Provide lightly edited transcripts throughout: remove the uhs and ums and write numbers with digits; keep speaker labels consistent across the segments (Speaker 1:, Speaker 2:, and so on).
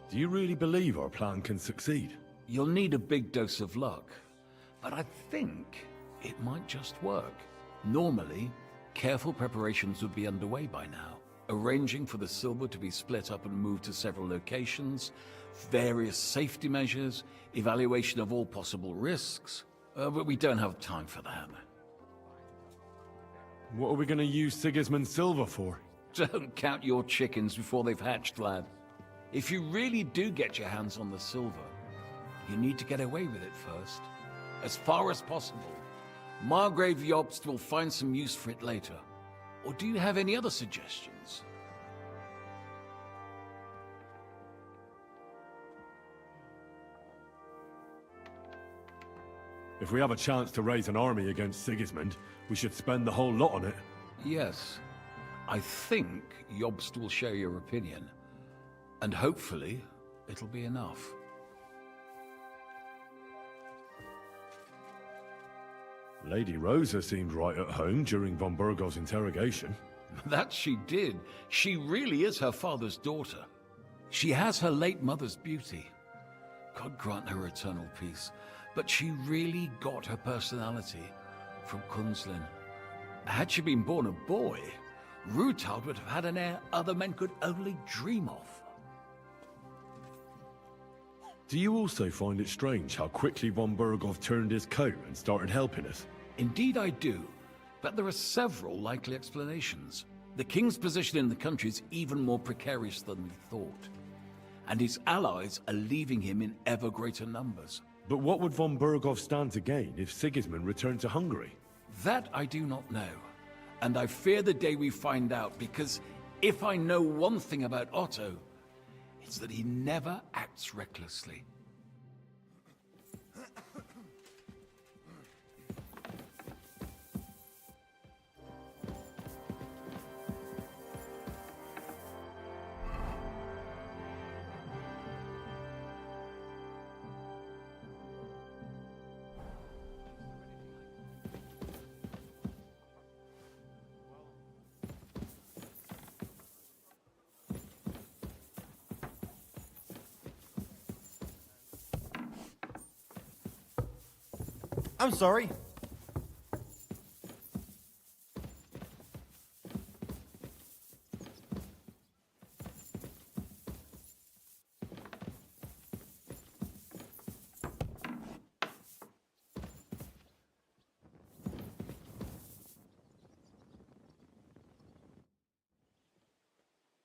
Speaker 1: Do you really believe our plan can succeed?
Speaker 2: You'll need a big dose of luck, but I think it might just work. Normally, careful preparations would be underway by now, arranging for the silver to be split up and moved to several locations, various safety measures, evaluation of all possible risks, but we don't have time for that.
Speaker 1: What are we going to use Sigismund's silver for?
Speaker 2: Don't count your chickens before they've hatched, lad. If you really do get your hands on the silver, you need to get away with it first. As far as possible. Margrave Jobst will find some use for it later. Or do you have any other suggestions?
Speaker 1: If we have a chance to raise an army against Sigismund, we should spend the whole lot on it.
Speaker 2: Yes. I think Jobst will share your opinion. And hopefully, it'll be enough.
Speaker 1: Lady Rosa seemed right at home during von Burgov's interrogation.
Speaker 2: That she did. She really is her father's daughter. She has her late mother's beauty. God grant her eternal peace. But she really got her personality from Kunslin. Had she been born a boy, Rutald would have had an heir other men could only dream of.
Speaker 1: Do you also find it strange how quickly von Burgov turned his coat and started helping us?
Speaker 2: Indeed I do, but there are several likely explanations. The king's position in the country is even more precarious than we thought, and his allies are leaving him in ever greater numbers.
Speaker 1: But what would von Burgov stand to gain if Sigismund returned to Hungary?
Speaker 2: That I do not know, and I fear the day we find out, because if I know one thing about Otto, it's that he never acts recklessly.
Speaker 3: I'm sorry.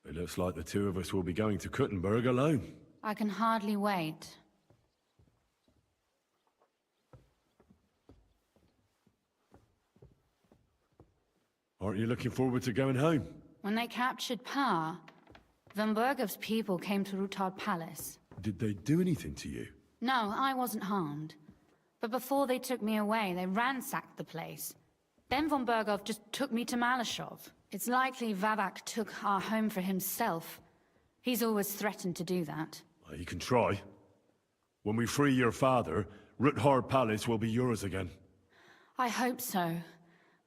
Speaker 1: It looks like the two of us will be going to Kuttenberg alone.
Speaker 4: I can hardly wait.
Speaker 1: Aren't you looking forward to going home?
Speaker 4: When they captured power, von Burgov's people came to Rutard Palace.
Speaker 1: Did they do anything to you?
Speaker 4: No, I wasn't harmed. But before they took me away, they ransacked the place. Then von Burgov just took me to Malashov. It's likely Vavak took our home for himself. He's always threatened to do that.
Speaker 1: Well, you can try. When we free your father, Ruthard Palace will be yours again.
Speaker 4: I hope so.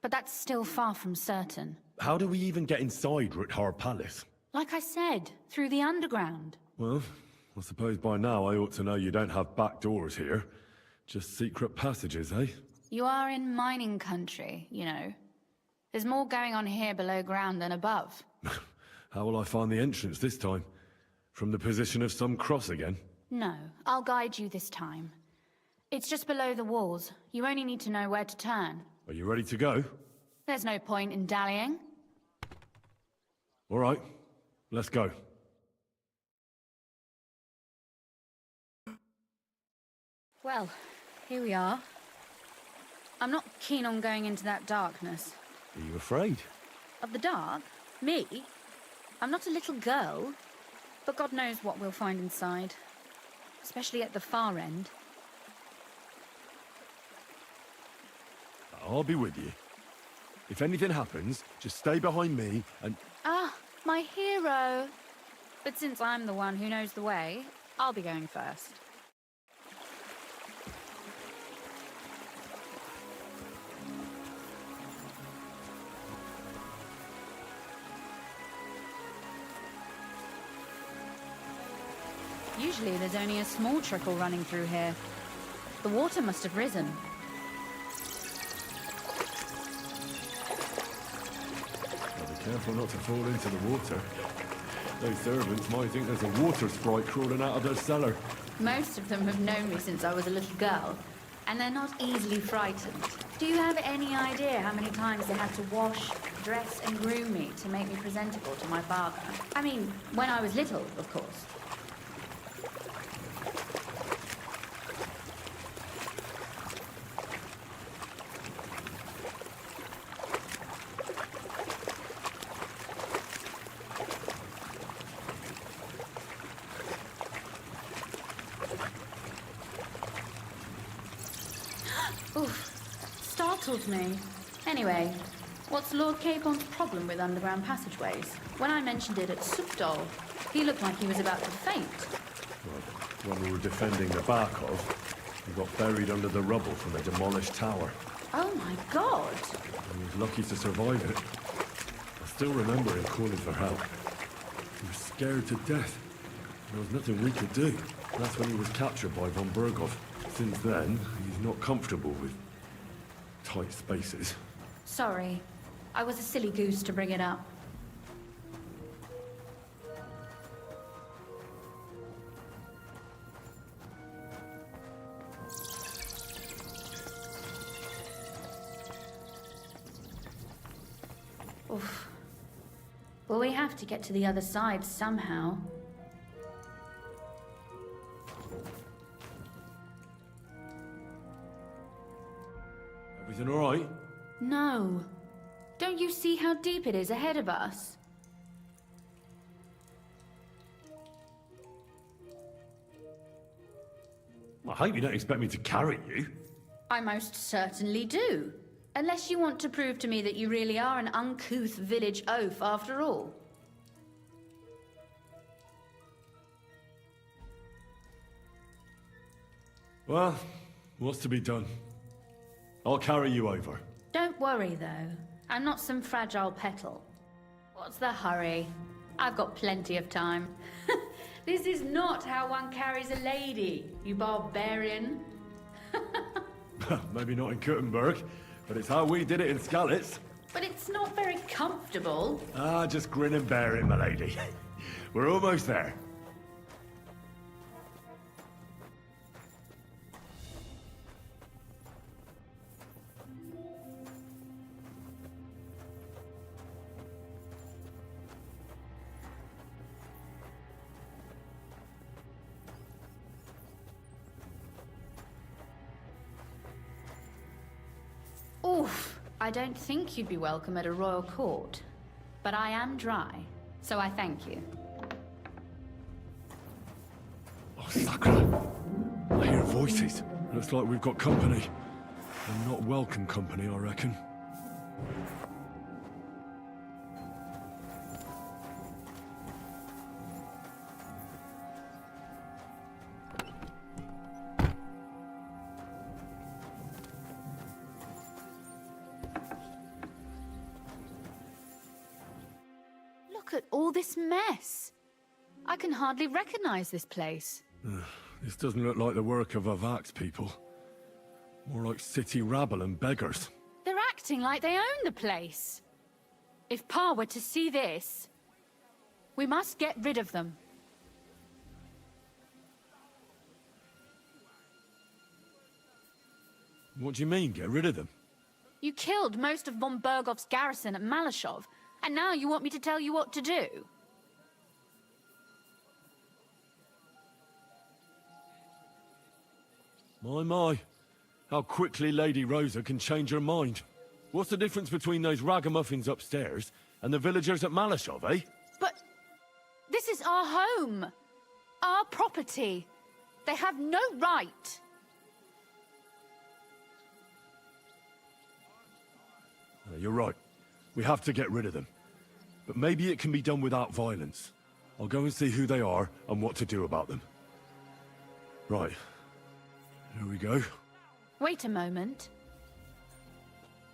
Speaker 4: But that's still far from certain.
Speaker 1: How do we even get inside Ruthard Palace?
Speaker 4: Like I said, through the underground.
Speaker 1: Well, I suppose by now I ought to know you don't have back doors here. Just secret passages, eh?
Speaker 4: You are in mining country, you know. There's more going on here below ground than above.
Speaker 1: How will I find the entrance this time? From the position of some cross again?
Speaker 4: No, I'll guide you this time. It's just below the walls. You only need to know where to turn.
Speaker 1: Are you ready to go?
Speaker 4: There's no point in dallying.
Speaker 1: All right, let's go.
Speaker 4: Well, here we are. I'm not keen on going into that darkness.
Speaker 1: Are you afraid?
Speaker 4: Of the dark? Me? I'm not a little girl. But God knows what we'll find inside. Especially at the far end.
Speaker 1: I'll be with you. If anything happens, just stay behind me and...
Speaker 4: Ah, my hero! But since I'm the one who knows the way, I'll be going first. Usually there's only a small trickle running through here. The water must have risen.
Speaker 1: Well, be careful not to fall into the water. Those servants might think there's a water sprite crawling out of their cellar.
Speaker 4: Most of them have known me since I was a little girl, and they're not easily frightened. Do you have any idea how many times they had to wash, dress, and groom me to make me presentable to my father? I mean, when I was little, of course. Oof, startled me. Anyway, what's Lord Capon's problem with underground passageways? When I mentioned it at Supdol, he looked like he was about to faint.
Speaker 1: Well, when we were defending the Barkov, we got buried under the rubble from a demolished tower.
Speaker 4: Oh my god!
Speaker 1: He was lucky to survive it. I still remember him calling for help. He was scared to death. There was nothing we could do. That's when he was captured by von Berghoff. Since then, he's not comfortable with tight spaces.
Speaker 4: Sorry. I was a silly goose to bring it up. Oof. Well, we have to get to the other side somehow.
Speaker 1: Everything all right?
Speaker 4: No. Don't you see how deep it is ahead of us?
Speaker 1: I hope you don't expect me to carry you.
Speaker 4: I most certainly do. Unless you want to prove to me that you really are an uncouth village oaf after all.
Speaker 1: Well, what's to be done? I'll carry you over.
Speaker 4: Don't worry, though. I'm not some fragile petal. What's the hurry? I've got plenty of time. This is not how one carries a lady, you barbarian.
Speaker 1: Maybe not in Kuttenberg, but it's how we did it in Skalitz.
Speaker 4: But it's not very comfortable.
Speaker 1: Ah, just grin and bear it, my lady. We're almost there.
Speaker 4: Oof, I don't think you'd be welcome at a royal court. But I am dry, so I thank you.
Speaker 1: Oh, Sakra! I hear voices. Looks like we've got company. And not welcome company, I reckon.
Speaker 4: Look at all this mess. I can hardly recognize this place.
Speaker 1: This doesn't look like the work of Avak's people. More like city rabble and beggars.
Speaker 4: They're acting like they own the place. If Pa were to see this, we must get rid of them.
Speaker 1: What do you mean, get rid of them?
Speaker 4: You killed most of von Berghoff's garrison at Malashov, and now you want me to tell you what to do?
Speaker 1: My. How quickly Lady Rosa can change her mind. What's the difference between those ragamuffins upstairs and the villagers at Malashov, eh?
Speaker 4: But this is our home. Our property. They have no right.
Speaker 1: You're right. We have to get rid of them. But maybe it can be done without violence. I'll go and see who they are and what to do about them. Right. Here we go.
Speaker 4: Wait a moment.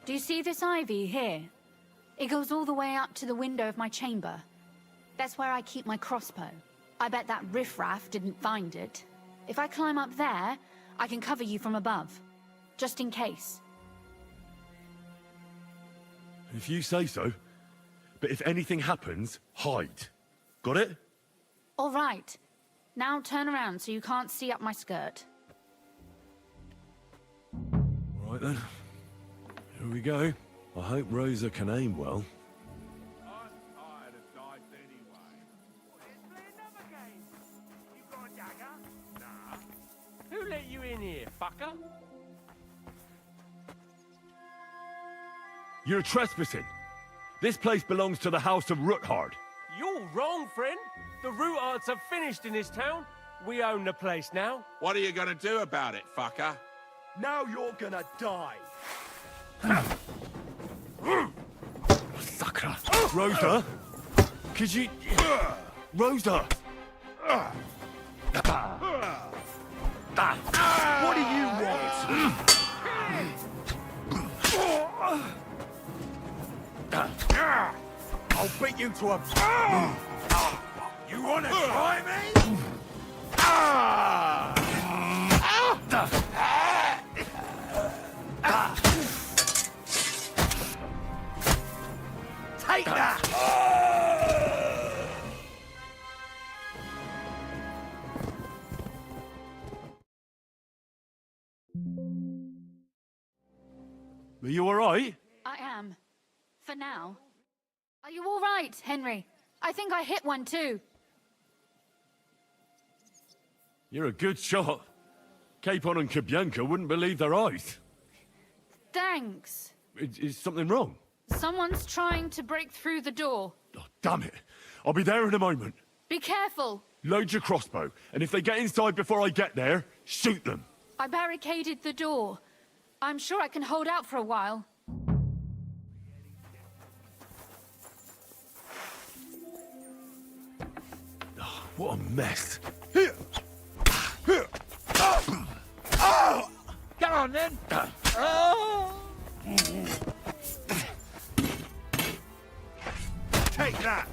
Speaker 4: Do you see this ivy here? It goes all the way up to the window of my chamber. That's where I keep my crossbow. I bet that riffraff didn't find it. If I climb up there, I can cover you from above. Just in case.
Speaker 1: If you say so. But if anything happens, hide. Got it?
Speaker 4: All right. Now turn around so you can't see up my skirt.
Speaker 1: All right then. Here we go. I hope Rosa can aim well.
Speaker 5: I'm tired of dice anyway. Let's play another game. You got a dagger? Nah. Who let you in here, fucker?
Speaker 1: You're trespassing. This place belongs to the House of Rookhard.
Speaker 5: You're wrong, friend. The Rootards have finished in this town. We own the place now.
Speaker 6: What are you gonna do about it, fucker?
Speaker 5: Now you're gonna die.
Speaker 1: Sucker. Rosa? Could you... Rosa!
Speaker 5: What do you want? I'll beat you to a... You wanna try me? Take that!
Speaker 1: Are you all right?
Speaker 4: I am. For now. Are you all right, Henry? I think I hit one too.
Speaker 1: You're a good shot. Capon and Kabianka wouldn't believe their eyes.
Speaker 4: Thanks.
Speaker 1: Is something wrong?
Speaker 4: Someone's trying to break through the door.
Speaker 1: Oh, damn it. I'll be there in a moment.
Speaker 4: Be careful.
Speaker 1: Load your crossbow, and if they get inside before I get there, shoot them.
Speaker 4: I barricaded the door. I'm sure I can hold out for a while.
Speaker 1: What a mess.
Speaker 5: Come on, then. Take that.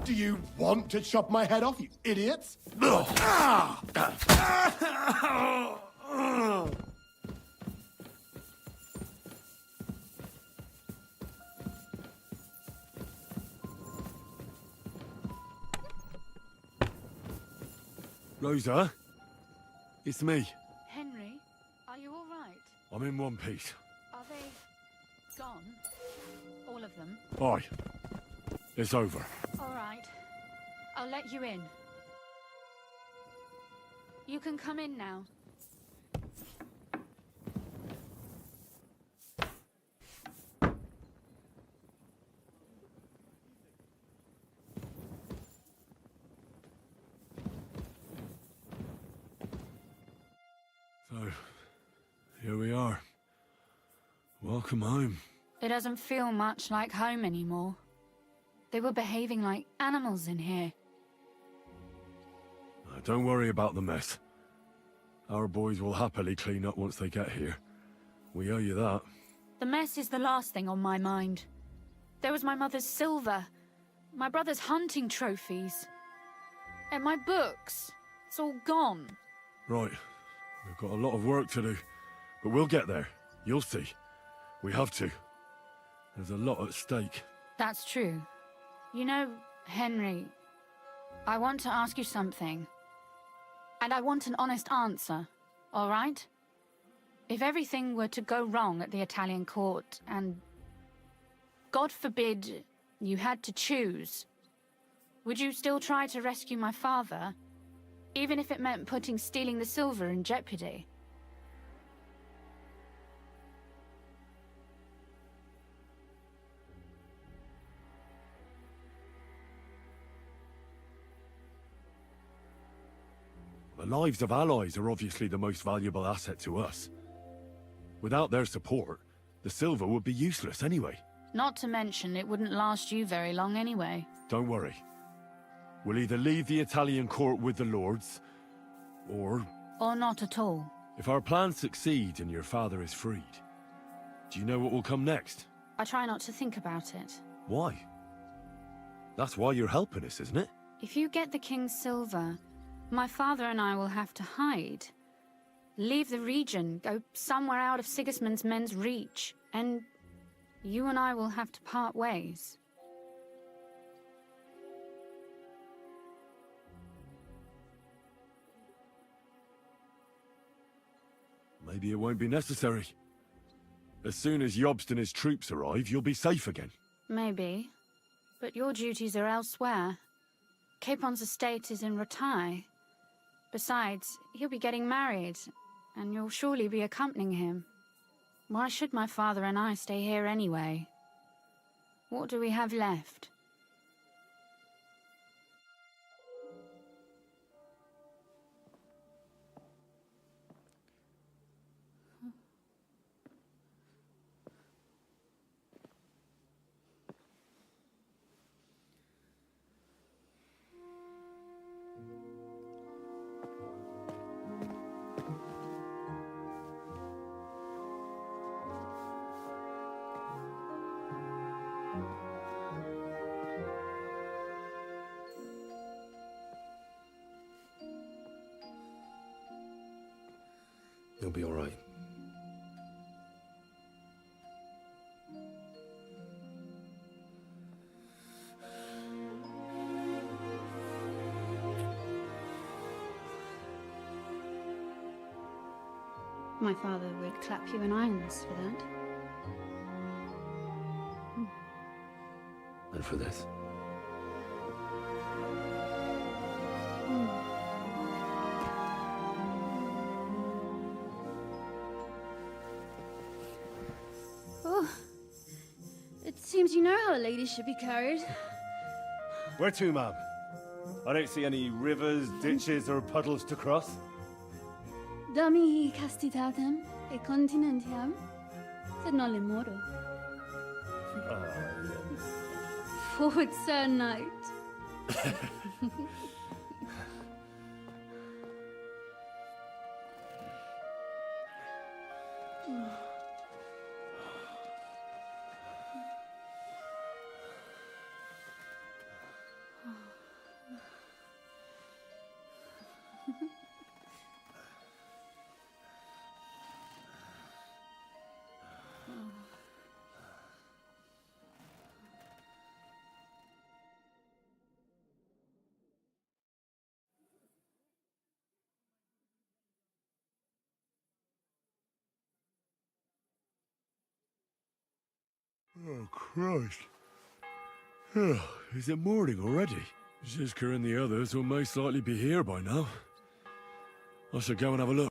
Speaker 7: Do you want to chop my head off, you idiots?
Speaker 1: Rosa? It's me.
Speaker 4: Henry, are you all right?
Speaker 1: I'm in one piece.
Speaker 4: Are they gone? All of them?
Speaker 1: Aye. It's over.
Speaker 4: All right. I'll let you in. You can come in now.
Speaker 1: So, here we are. Welcome home.
Speaker 4: It doesn't feel much like home anymore. They were behaving like animals in here.
Speaker 1: Don't worry about the mess. Our boys will happily clean up once they get here. We owe you that.
Speaker 4: The mess is the last thing on my mind. There was my mother's silver, my brother's hunting trophies, and my books. It's all gone.
Speaker 1: Right. We've got a lot of work to do. But we'll get there. You'll see. We have to. There's a lot at stake.
Speaker 4: That's true. You know, Henry, I want to ask you something. And I want an honest answer, all right? If everything were to go wrong at the Italian court, and God forbid you had to choose, would you still try to rescue my father, even if it meant putting stealing the silver in jeopardy?
Speaker 1: The lives of allies are obviously the most valuable asset to us. Without their support, the silver would be useless anyway.
Speaker 4: Not to mention, it wouldn't last you very long anyway.
Speaker 1: Don't worry. We'll either leave the Italian court with the lords, or...
Speaker 4: Or not at all.
Speaker 1: If our plans succeed and your father is freed, do you know what will come next?
Speaker 4: I try not to think about it.
Speaker 1: Why? That's why you're helping us, isn't it?
Speaker 4: If you get the king's silver, my father and I will have to hide. Leave the region, go somewhere out of Sigismund's men's reach, and you and I will have to part ways.
Speaker 1: Maybe it won't be necessary. As soon as Jobst and his troops arrive, you'll be safe again.
Speaker 4: Maybe. But your duties are elsewhere. Capon's estate is in Ratai. Besides, he'll be getting married, and you'll surely be accompanying him. Why should my father and I stay here anyway? What do we have left?
Speaker 1: You'll be all right.
Speaker 4: My father would clap you in irons for that.
Speaker 1: And for this.
Speaker 8: Oh, it seems you know how a lady should be carried.
Speaker 3: Where to, ma'am? I don't see any rivers, ditches, or puddles to cross.
Speaker 8: Dami castitatem e continentiam, sed non lemoro. Forward, Sir Knight.
Speaker 1: Oh, Christ. Is it morning already? Zizka and the others will most likely be here by now. I should go and have a look.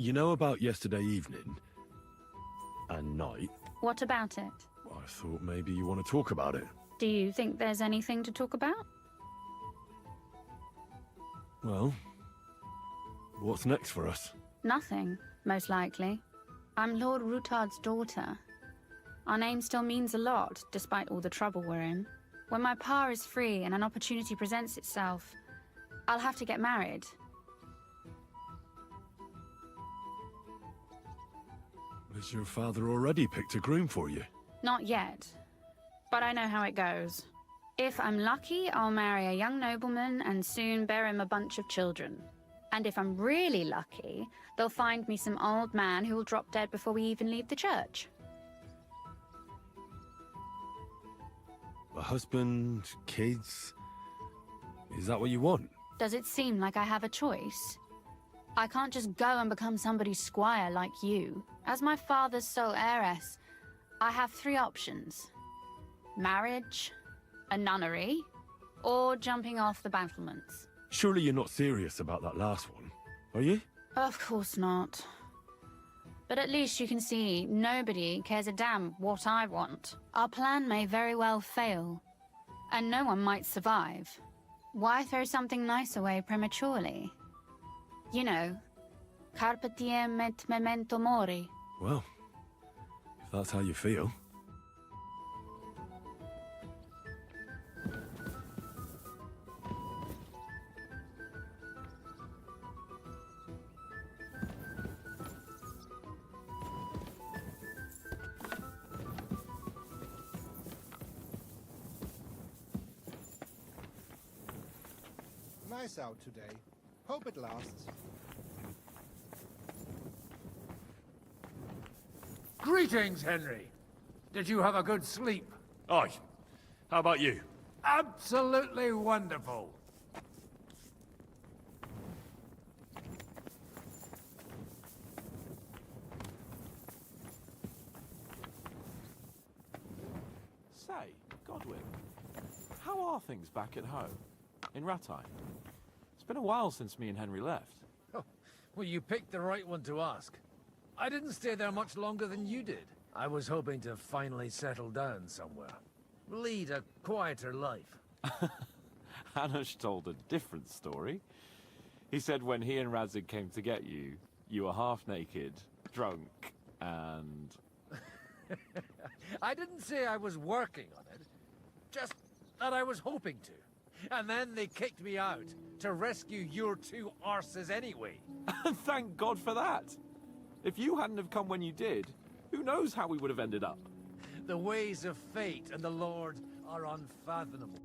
Speaker 1: You know about yesterday evening and night?
Speaker 4: What about it?
Speaker 1: I thought maybe you want to talk about it.
Speaker 4: Do you think there's anything to talk about?
Speaker 1: Well, what's next for us?
Speaker 4: Nothing, most likely. I'm Lord Rutard's daughter. Our name still means a lot, despite all the trouble we're in. When my pa is free and an opportunity presents itself, I'll have to get married.
Speaker 1: Has your father already picked a groom for you?
Speaker 4: Not yet, but I know how it goes. If I'm lucky, I'll marry a young nobleman and soon bear him a bunch of children. And if I'm really lucky, they'll find me some old man who will drop dead before we even leave the church.
Speaker 1: A husband, kids... Is that what you want?
Speaker 4: Does it seem like I have a choice? I can't just go and become somebody's squire like you. As my father's sole heiress, I have 3 options. Marriage, a nunnery, or jumping off the battlements.
Speaker 1: Surely you're not serious about that last one, are you?
Speaker 4: Of course not. But at least you can see nobody cares a damn what I want. Our plan may very well fail, and no one might survive. Why throw something nice away prematurely? You know, carpe diem et memento mori.
Speaker 1: Well, if that's how you feel.
Speaker 9: Nice out today. Hope it lasts.
Speaker 5: Greetings, Henry. Did you have a good sleep?
Speaker 1: Aye. How about you?
Speaker 5: Absolutely wonderful.
Speaker 10: Say, Godwin, how are things back at home? In Rattay? It's been a while since me and Henry left.
Speaker 5: Oh, well, you picked the right one to ask. I didn't stay there much longer than you did. I was hoping to finally settle down somewhere. Lead a quieter life.
Speaker 10: Hanush told a different story. He said when he and Radzig came to get you, you were half naked, drunk, and...
Speaker 5: I didn't say I was working on it. Just that I was hoping to. And then they kicked me out to rescue your 2 arses anyway.
Speaker 10: Thank God for that. If you hadn't have come when you did, who knows how we would have ended up.
Speaker 5: The ways of fate and the Lord are unfathomable.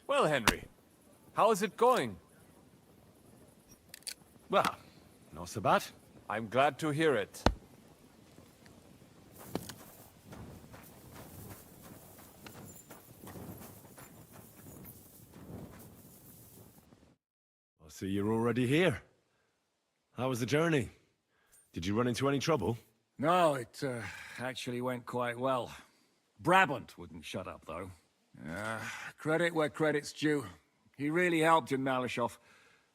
Speaker 11: Well, Henry, how is it going?
Speaker 1: Well, not so bad.
Speaker 11: I'm glad to hear it.
Speaker 1: I see you're already here. How was the journey? Did you run into any trouble?
Speaker 12: No, it actually went quite well. Brabant wouldn't shut up, though. Credit where credit's due. He really helped in Malishov.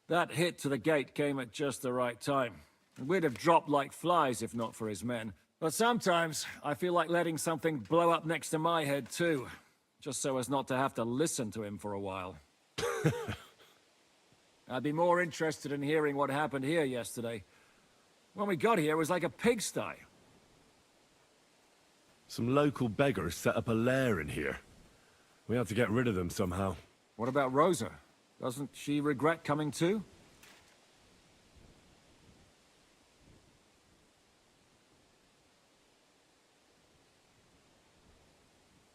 Speaker 12: That hit to the gate came at just the right time. We'd have dropped like flies if not for his men. But sometimes, I feel like letting something blow up next to my head too. Just so as not to have to listen to him for a while. I'd be more interested in hearing what happened here yesterday. When we got here, it was like a pigsty.
Speaker 1: Some local beggars set up a lair in here. We had to get rid of them somehow.
Speaker 12: What about Rosa? Doesn't she regret coming too?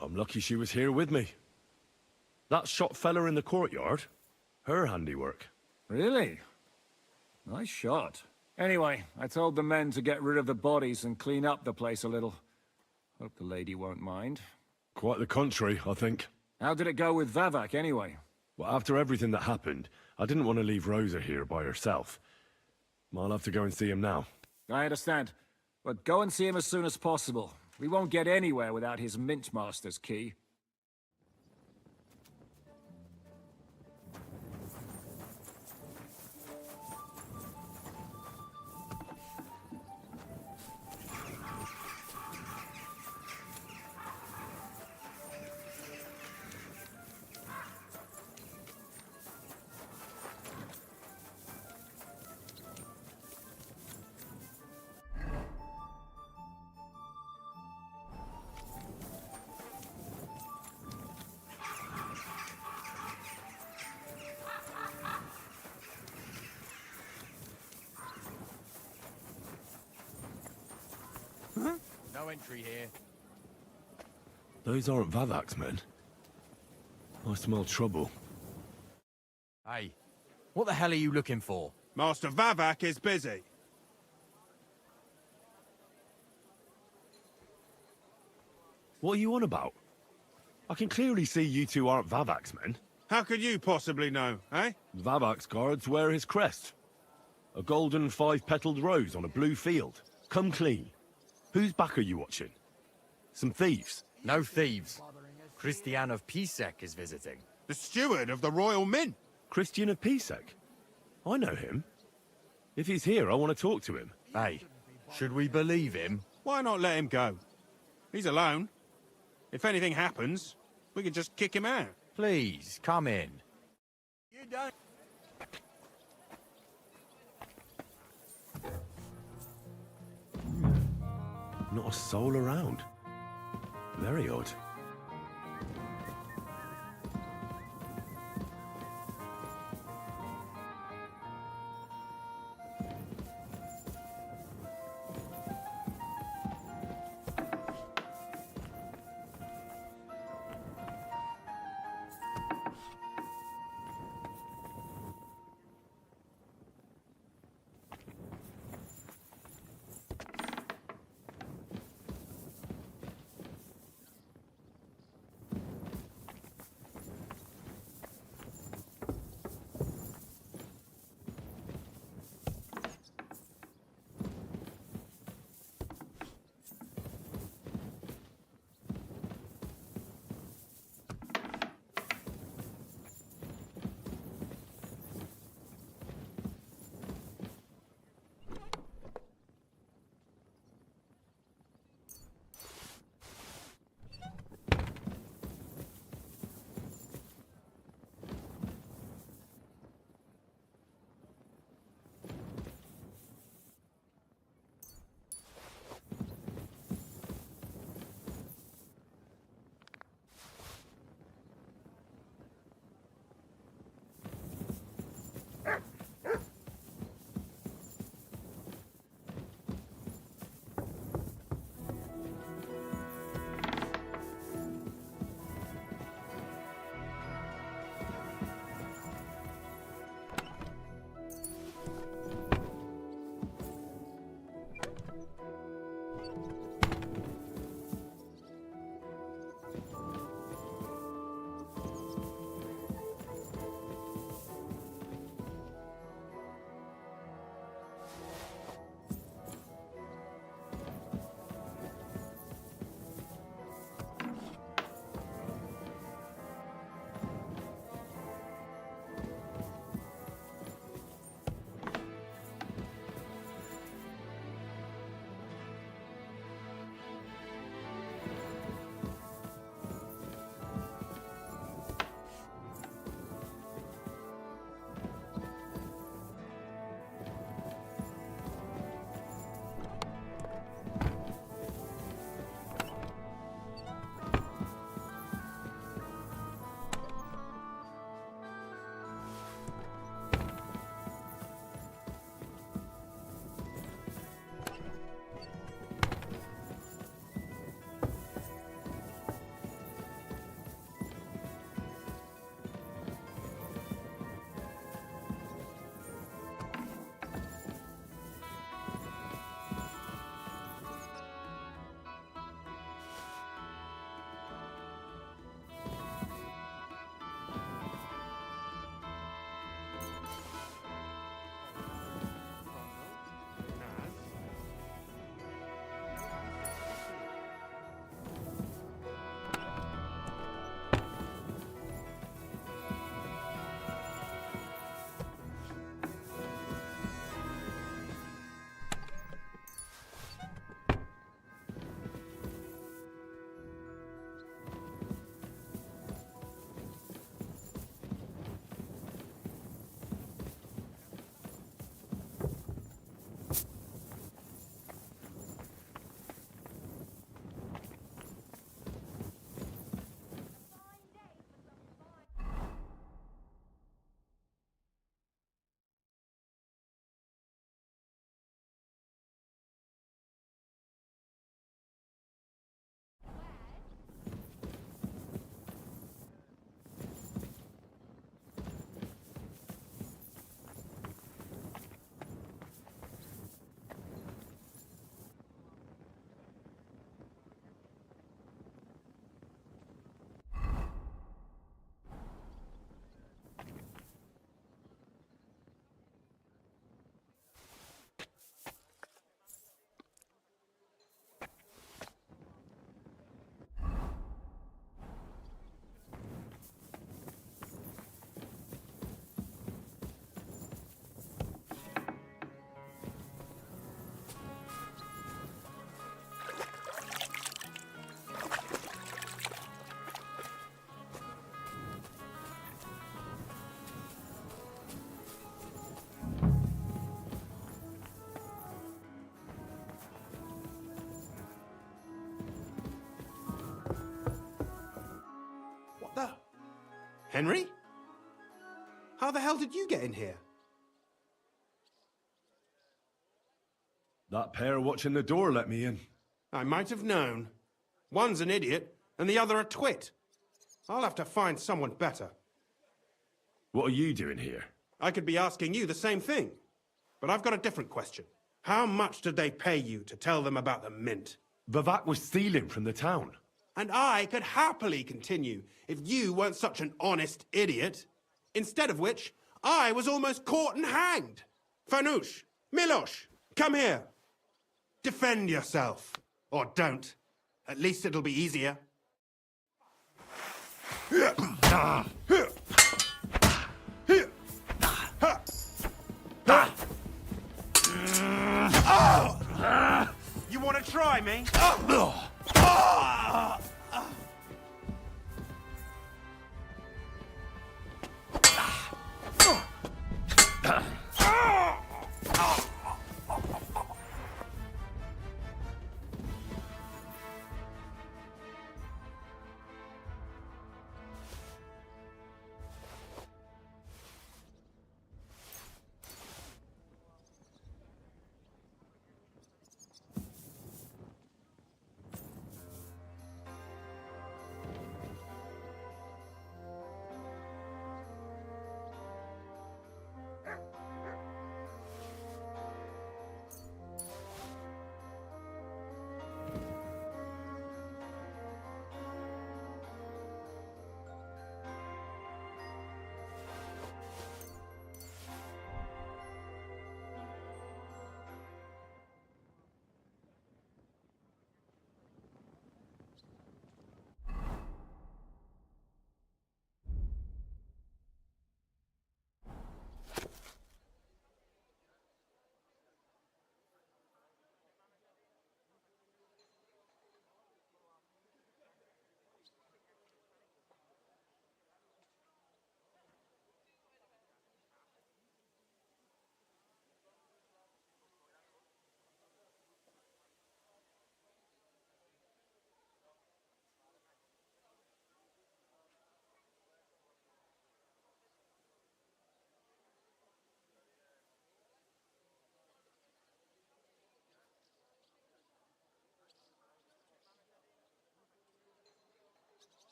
Speaker 1: I'm lucky she was here with me. That shot fella in the courtyard, her handiwork.
Speaker 12: Really? Nice shot. Anyway, I told the men to get rid of the bodies and clean up the place a little. Hope the lady won't mind.
Speaker 1: Quite the contrary, I think.
Speaker 12: How did it go with Vavak, anyway?
Speaker 1: Well, after everything that happened, I didn't want to leave Rosa here by herself. I'll have to go and see him now.
Speaker 12: I understand. But go and see him as soon as possible. We won't get anywhere without his Mint Master's key.
Speaker 11: No entry here.
Speaker 1: Those aren't Vavak's men. I smell trouble.
Speaker 11: Hey, what the hell are you looking for?
Speaker 6: Master Vavak is busy.
Speaker 1: What are you on about? I can clearly see you two aren't Vavak's men.
Speaker 6: How could you possibly know, eh?
Speaker 1: Vavak's guards wear his crest. A golden five-petaled rose on a blue field. Come clean. Whose back are you watching? Some thieves?
Speaker 11: No thieves. Christian of Pisek is visiting.
Speaker 6: The steward of the Royal Mint.
Speaker 1: Christian of Pisek? I know him. If he's here, I want to talk to him.
Speaker 11: Hey, should we believe him?
Speaker 6: Why not let him go? He's alone. If anything happens, we can just kick him out.
Speaker 11: Please, come in.
Speaker 6: You don't...
Speaker 1: Not a soul around. Very odd.
Speaker 6: Henry? How the hell did you get in here?
Speaker 1: That pair watching the door let me in.
Speaker 6: I might have known. One's an idiot, and the other a twit. I'll have to find someone better.
Speaker 1: What are you doing here?
Speaker 6: I could be asking you the same thing. But I've got a different question. How much did they pay you to tell them about the mint?
Speaker 1: Vivek was stealing from the town.
Speaker 6: And I could happily continue if you weren't such an honest idiot. Instead of which, I was almost caught and hanged. Fanush, Milosh, come here. Defend yourself. Or don't. At least it'll be easier. You want to try me?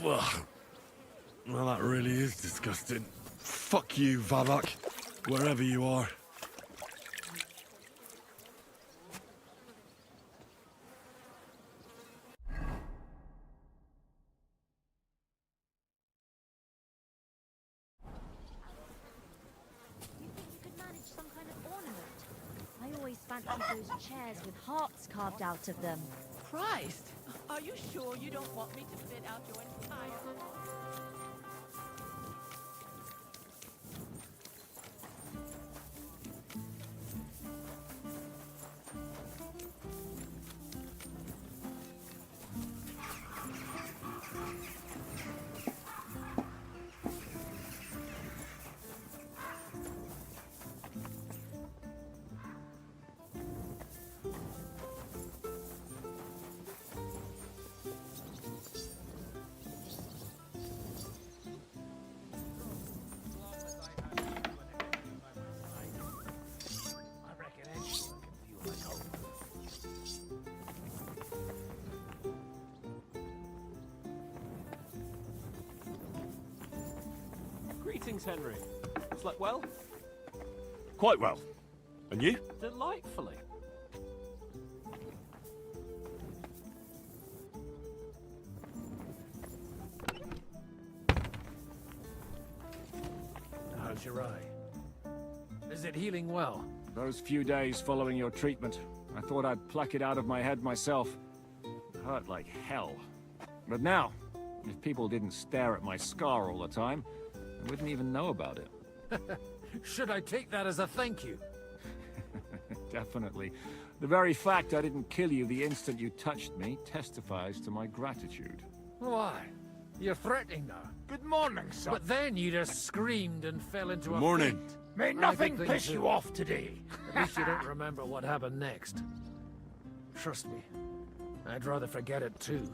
Speaker 1: Ugh. Well, that really is disgusting. Fuck you, Vavak. Wherever you are.
Speaker 13: I always fancied those chairs with hearts carved out of them.
Speaker 14: Christ! Are you sure you don't want me to fit out your entire...
Speaker 10: Greetings, Henry. Slept well?
Speaker 3: Quite well. And you?
Speaker 10: Delightfully.
Speaker 5: How's your eye? Is it healing well?
Speaker 12: Those few days following your treatment, I thought I'd pluck it out of my head myself. It hurt like hell. But now, if people didn't stare at my scar all the time, I wouldn't even know about it.
Speaker 5: Should I take that as a thank you?
Speaker 12: Definitely. The very fact I didn't kill you the instant you touched me testifies to my gratitude.
Speaker 5: Why? You're threatening now.
Speaker 11: Good morning, son.
Speaker 5: But then you just screamed and fell into
Speaker 3: Good
Speaker 5: a
Speaker 3: morning.
Speaker 5: faint.
Speaker 11: May
Speaker 5: I
Speaker 11: nothing
Speaker 5: think
Speaker 11: piss
Speaker 5: so.
Speaker 11: you off today.
Speaker 5: At least you don't remember what happened next. Trust me, I'd rather forget it too.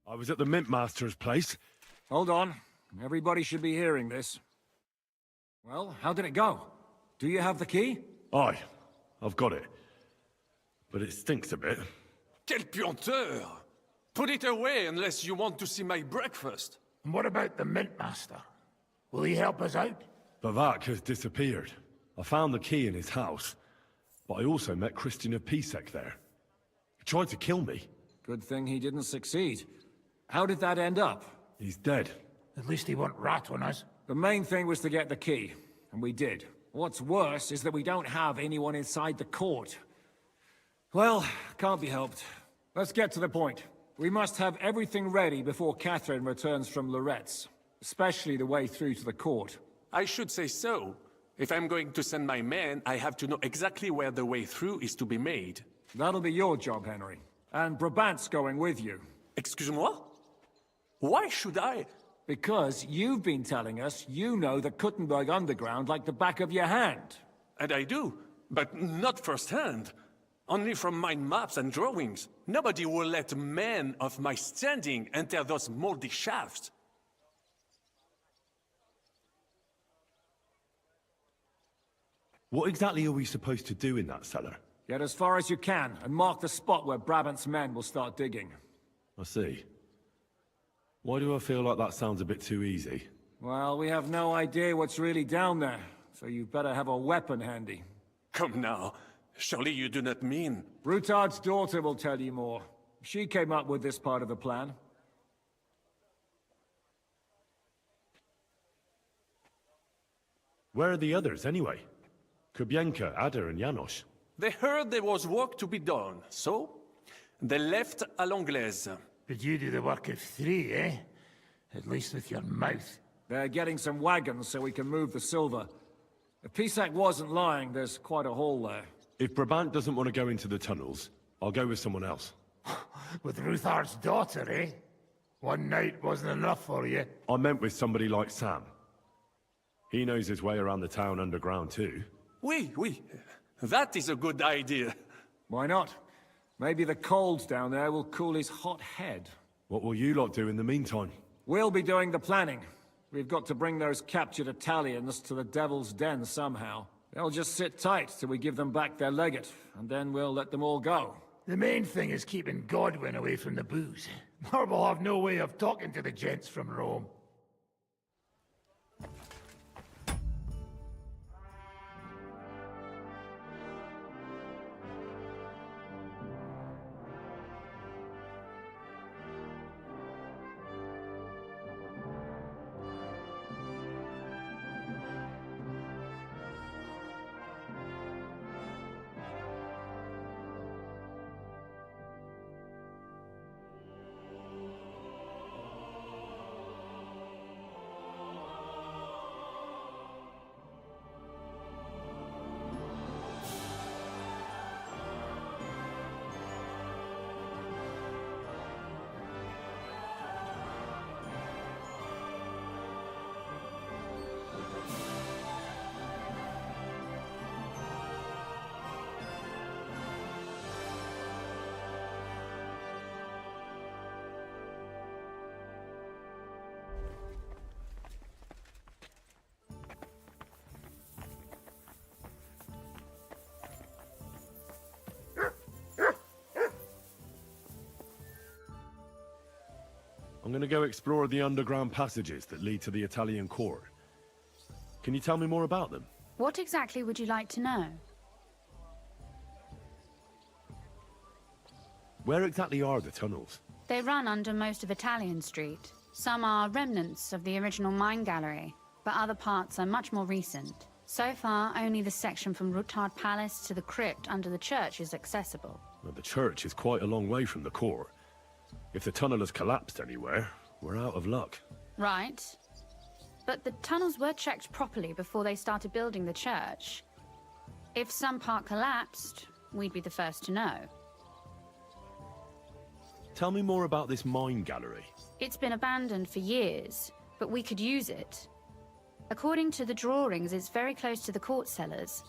Speaker 3: I was at the Mint Master's place.
Speaker 12: Hold on. Everybody should be hearing this. Well, how did it go? Do you have the key?
Speaker 3: Aye, I've got it. But it stinks a bit.
Speaker 15: Quelle puanteur! Put it away unless you want to see my breakfast.
Speaker 11: And what about the Mint Master? Will he help us out?
Speaker 3: Bavak has disappeared. I found the key in his house, but I also met Christian of Pisek there. He tried to kill me.
Speaker 12: Good thing he didn't succeed. How did that end up?
Speaker 3: He's dead.
Speaker 11: At least he won't rat on us.
Speaker 12: The main thing was to get the key, and we did. What's worse is that we don't have anyone inside the court. Well, can't be helped. Let's get to the point. We must have everything ready before Catherine returns from Loretz, especially the way through to the court.
Speaker 15: I should say so. If I'm going to send my men, I have to know exactly where the way through is to be made.
Speaker 12: That'll be your job, Henry. And Brabant's going with you.
Speaker 15: Excuse-moi? Why should I?
Speaker 12: Because you've been telling us you know the Kuttenberg underground like the back of your hand.
Speaker 15: And I do, but not firsthand. Only from mind maps and drawings. Nobody will let men of my standing enter those moldy shafts.
Speaker 3: What exactly are we supposed to do in that cellar?
Speaker 12: Get as far as you can, and mark the spot where Brabant's men will start digging.
Speaker 3: I see. Why do I feel like that sounds a bit too easy?
Speaker 12: Well, we have no idea what's really down there, so you've better have a weapon handy.
Speaker 15: Come now. Surely you do not mean...
Speaker 12: Brutard's daughter will tell you more. She came up with this part of the plan.
Speaker 3: Where are the others, anyway? Kubienka, Ada, and Janos.
Speaker 15: They heard there was work to be done, so... they left à l'anglaise.
Speaker 11: But you do the work of 3, eh? At least with your mouth.
Speaker 12: They're getting some wagons so we can move the silver. If Pisak wasn't lying, there's quite a hole there.
Speaker 3: If Brabant doesn't want to go into the tunnels, I'll go with someone else.
Speaker 11: With Ruthard's daughter, eh? One night wasn't enough for you.
Speaker 3: I meant with somebody like Sam. He knows his way around the town underground too.
Speaker 15: Oui. That is a good idea.
Speaker 12: Why not? Maybe the cold down there will cool his hot head.
Speaker 3: What will you lot do in the meantime?
Speaker 12: We'll be doing the planning. We've got to bring those captured Italians to the Devil's Den somehow. They'll just sit tight till we give them back their legate, and then we'll let them all go.
Speaker 11: The main thing is keeping Godwin away from the booze. Marble have no way of talking to the gents from Rome.
Speaker 3: I'm gonna go explore the underground passages that lead to the Italian court. Can you tell me more about them?
Speaker 4: What exactly would you like to know?
Speaker 3: Where exactly are the tunnels?
Speaker 4: They run under most of Italian Street. Some are remnants of the original mine gallery, but other parts are much more recent. So far, only the section from Rutard Palace to the crypt under the church is accessible.
Speaker 3: Well, the church is quite a long way from the court. If the tunnel has collapsed anywhere, we're out of luck.
Speaker 4: Right. But the tunnels were checked properly before they started building the church. If some part collapsed, we'd be the first to know.
Speaker 3: Tell me more about this mine gallery.
Speaker 4: It's been abandoned for years, but we could use it. According to the drawings, it's very close to the court cellars.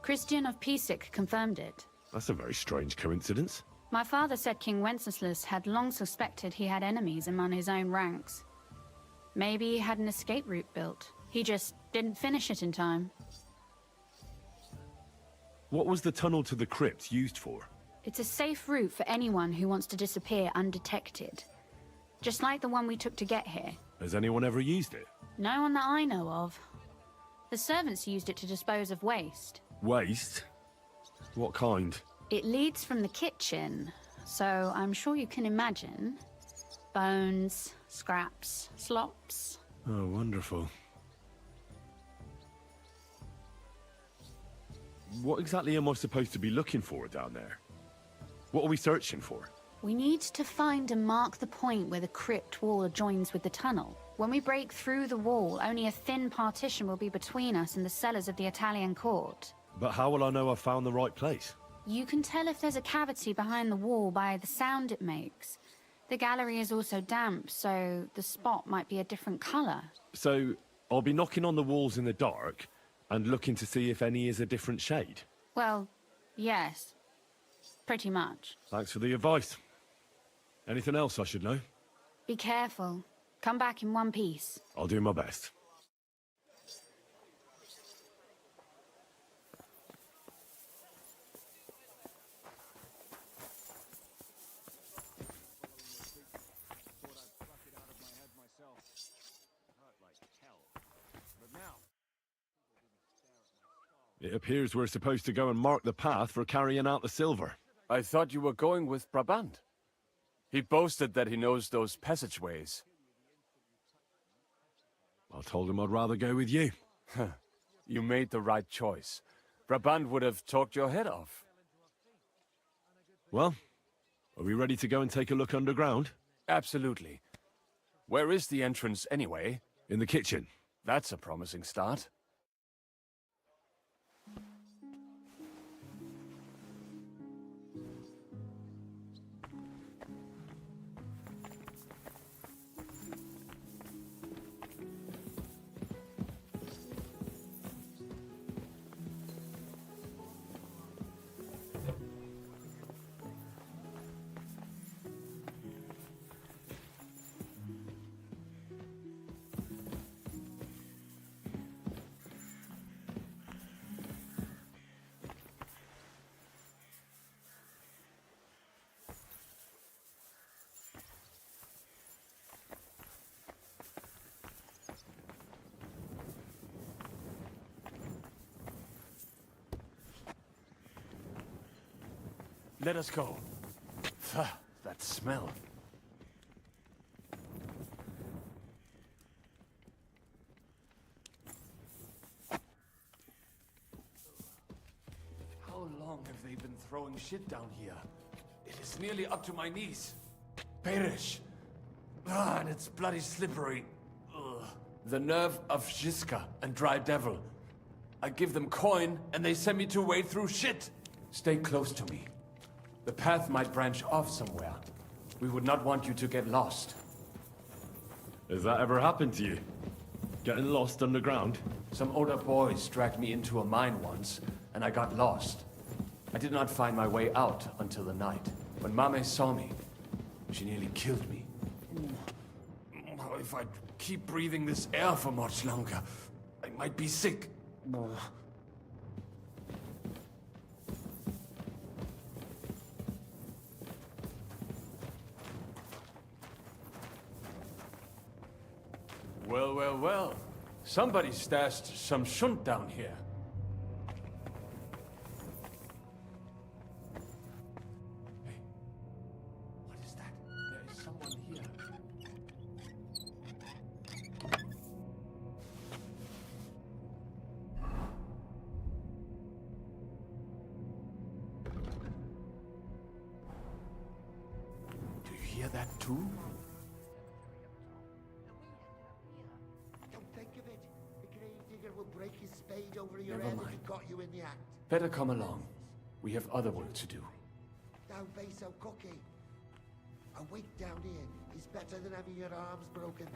Speaker 4: Christian of Pisek confirmed it.
Speaker 3: That's a very strange coincidence.
Speaker 4: My father said King Wenceslas had long suspected he had enemies among his own ranks. Maybe he had an escape route built. He just didn't finish it in time.
Speaker 3: What was the tunnel to the crypt used for?
Speaker 4: It's a safe route for anyone who wants to disappear undetected. Just like the one we took to get here.
Speaker 3: Has anyone ever used it?
Speaker 4: No one that I know of. The servants used it to dispose of waste.
Speaker 3: Waste? What kind?
Speaker 4: It leads from the kitchen, so I'm sure you can imagine. Bones, scraps, slops.
Speaker 3: Oh, wonderful. What exactly am I supposed to be looking for down there? What are we searching for?
Speaker 4: We need to find and mark the point where the crypt wall joins with the tunnel. When we break through the wall, only a thin partition will be between us and the cellars of the Italian court.
Speaker 3: But how will I know I've found the right place?
Speaker 4: You can tell if there's a cavity behind the wall by the sound it makes. The gallery is also damp, so the spot might be a different color.
Speaker 3: So, I'll be knocking on the walls in the dark and looking to see if any is a different shade?
Speaker 4: Well, yes. Pretty much.
Speaker 3: Thanks for the advice. Anything else I should know?
Speaker 4: Be careful. Come back in one piece.
Speaker 3: I'll do my best. It appears we're supposed to go and mark the path for carrying out the silver.
Speaker 10: I thought you were going with Brabant. He boasted that he knows those passageways.
Speaker 3: I told him I'd rather go with you.
Speaker 10: You made the right choice. Brabant would have talked your head off.
Speaker 3: Well, are we ready to go and take a look underground?
Speaker 10: Absolutely. Where is the entrance anyway?
Speaker 3: In the kitchen.
Speaker 10: That's a promising start. Let us go. That smell. How long have they been throwing shit down here? It is nearly up to my knees. Perish. And it's bloody slippery. Ugh. The nerve of Žižka and Dry Devil. I give them coin, and they send me to wade through shit. Stay close to me. The path might branch off somewhere. We would not want you to get lost.
Speaker 3: Has that ever happened to you? Getting lost underground?
Speaker 10: Some older boys dragged me into a mine once, and I got lost. I did not find my way out until the night. When Mame saw me, she nearly killed me. If I keep breathing this air for much longer, I might be sick. Well, well, well. Somebody stashed some shunt down here. Hey, what is that? There is someone here. Do you hear that too?
Speaker 16: Don't think of it. The gravedigger will break his spade over your
Speaker 10: Never
Speaker 16: head
Speaker 10: mind.
Speaker 16: if he got you in the act.
Speaker 10: Better come along. We have other work to do.
Speaker 16: Don't be so cocky. A week down here is better than having your arms broken.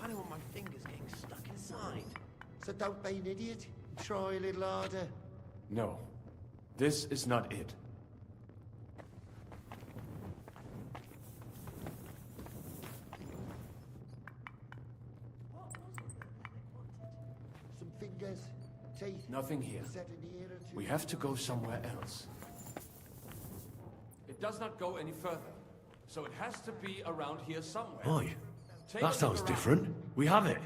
Speaker 9: I don't want my fingers getting stuck inside.
Speaker 16: So don't be an idiot. Try a little harder.
Speaker 10: No. This is not it.
Speaker 16: Some fingers, teeth.
Speaker 10: Nothing here.
Speaker 16: Set an ear or two.
Speaker 10: We have to go somewhere else. It does not go any further. So it has to be around here somewhere.
Speaker 3: Oi,
Speaker 10: Take a
Speaker 3: that
Speaker 10: look
Speaker 3: sounds
Speaker 10: around.
Speaker 3: different. We have it.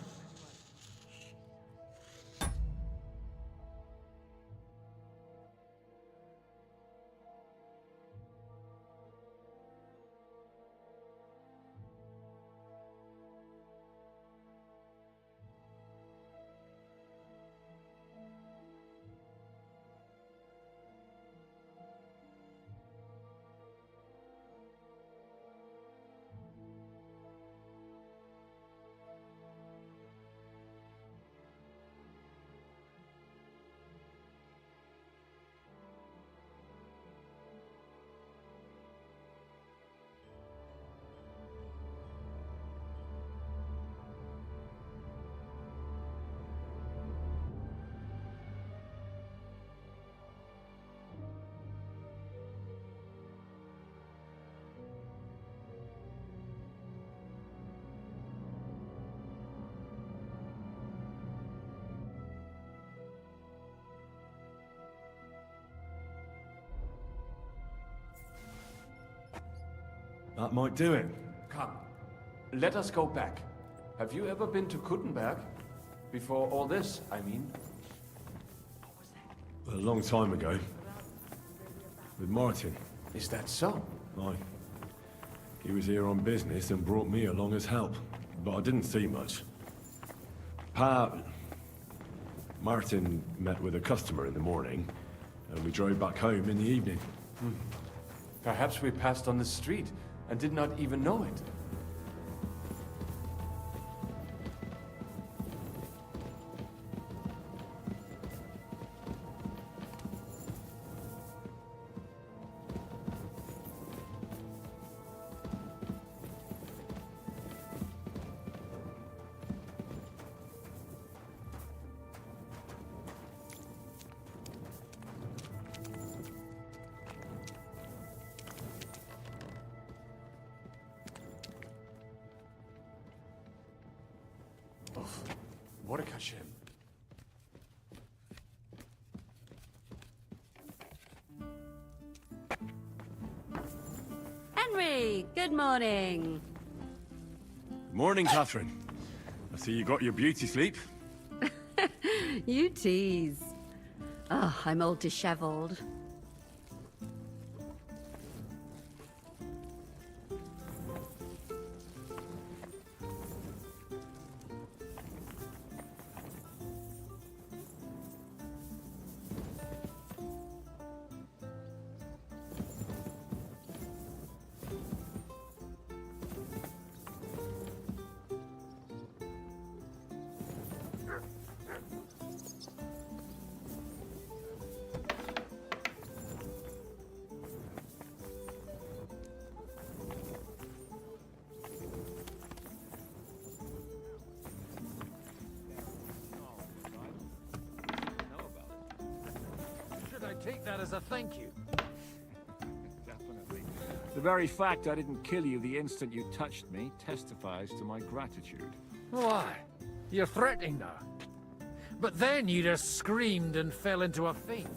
Speaker 3: That might do it.
Speaker 10: Come. Let us go back. Have you ever been to Kuttenberg? Before all this, I mean.
Speaker 3: A long time ago. With Martin.
Speaker 10: Is that so?
Speaker 3: Aye. He was here on business and brought me along as help. But I didn't see much. Martin met with a customer in the morning, and we drove back home in the evening.
Speaker 10: Perhaps we passed on the street and did not even know it. What a Hashem.
Speaker 17: Henry, good morning.
Speaker 3: Morning, Catherine. I see you got your beauty sleep.
Speaker 17: You tease. Oh, I'm all disheveled.
Speaker 5: Should I take that as a thank you?
Speaker 12: Definitely. The very fact I didn't kill you the instant you touched me testifies to my gratitude.
Speaker 5: Why? You're threatening her. But then you just screamed and fell into a faint.